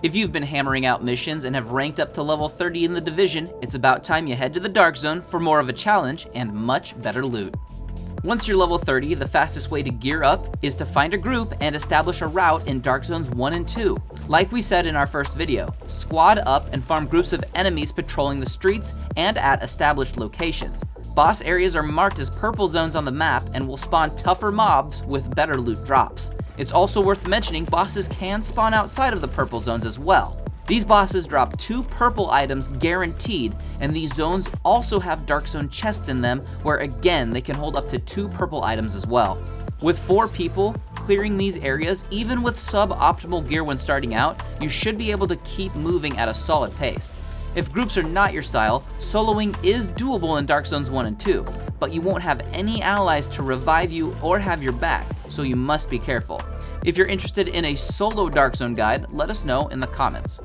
If you've been hammering out missions and have ranked up to level 30 in the division, it's about time you head to the Dark Zone for more of a challenge and much better loot. Once you're level 30, the fastest way to gear up is to find a group and establish a route in Dark Zones 1 and 2. Like we said in our first video, squad up and farm groups of enemies patrolling the streets and at established locations. Boss areas are marked as purple zones on the map and will spawn tougher mobs with better loot drops. It's also worth mentioning bosses can spawn outside of the purple zones as well. These bosses drop 2 purple items guaranteed, and these zones also have Dark Zone chests in them where again they can hold up to 2 purple items as well. With 4 people clearing these areas, even with suboptimal gear when starting out, you should be able to keep moving at a solid pace. If groups are not your style, soloing is doable in Dark Zones 1 and 2, but you won't have any allies to revive you or have your back, so you must be careful. If you're interested in a solo Dark Zone guide, let us know in the comments.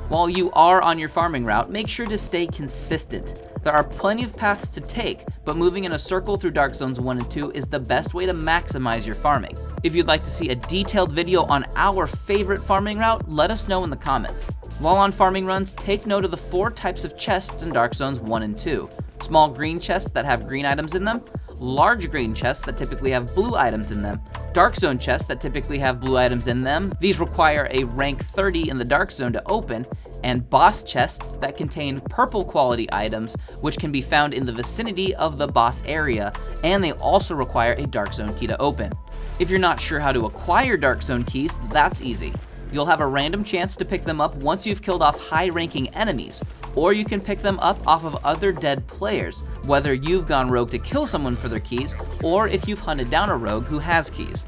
While you are on your farming route, make sure to stay consistent. There are plenty of paths to take, but moving in a circle through Dark Zones 1 and 2 is the best way to maximize your farming. If you'd like to see a detailed video on our favorite farming route, let us know in the comments. While on farming runs, take note of the 4 types of chests in Dark Zones 1 and 2. Small green chests that have green items in them, large green chests that typically have blue items in them, Dark Zone chests that typically have blue items in them, these require a rank 30 in the Dark Zone to open, and boss chests that contain purple quality items which can be found in the vicinity of the boss area, and they also require a Dark Zone key to open. If you're not sure how to acquire Dark Zone keys, that's easy. You'll have a random chance to pick them up once you've killed off high-ranking enemies, or you can pick them up off of other dead players, whether you've gone rogue to kill someone for their keys, or if you've hunted down a rogue who has keys.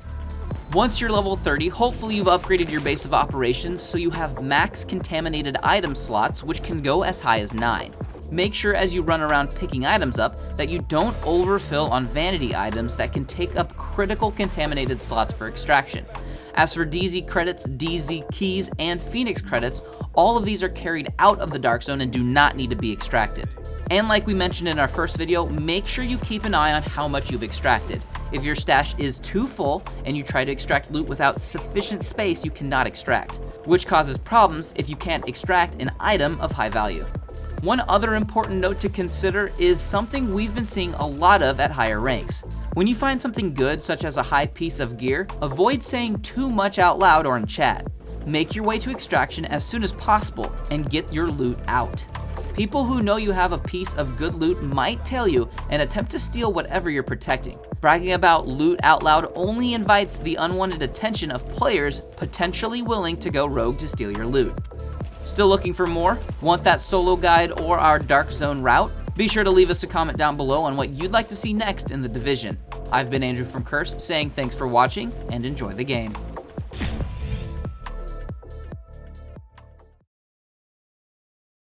Once you're level 30, hopefully you've upgraded your base of operations so you have max contaminated item slots, which can go as high as 9. Make sure as you run around picking items up that you don't overfill on vanity items that can take up critical contaminated slots for extraction. As for DZ credits, DZ keys, and Phoenix credits, all of these are carried out of the Dark Zone and do not need to be extracted. And like we mentioned in our first video, make sure you keep an eye on how much you've extracted. If your stash is too full and you try to extract loot without sufficient space, you cannot extract, which causes problems if you can't extract an item of high value. One other important note to consider is something we've been seeing a lot of at higher ranks. When you find something good, such as a high piece of gear, avoid saying too much out loud or in chat. Make your way to extraction as soon as possible and get your loot out. People who know you have a piece of good loot might tail you and attempt to steal whatever you're protecting. Bragging about loot out loud only invites the unwanted attention of players potentially willing to go rogue to steal your loot. Still looking for more? Want that solo guide or our Dark Zone route? Be sure to leave us a comment down below on what you'd like to see next in the division. I've been Andrew from Curse, saying thanks for watching and enjoy the game.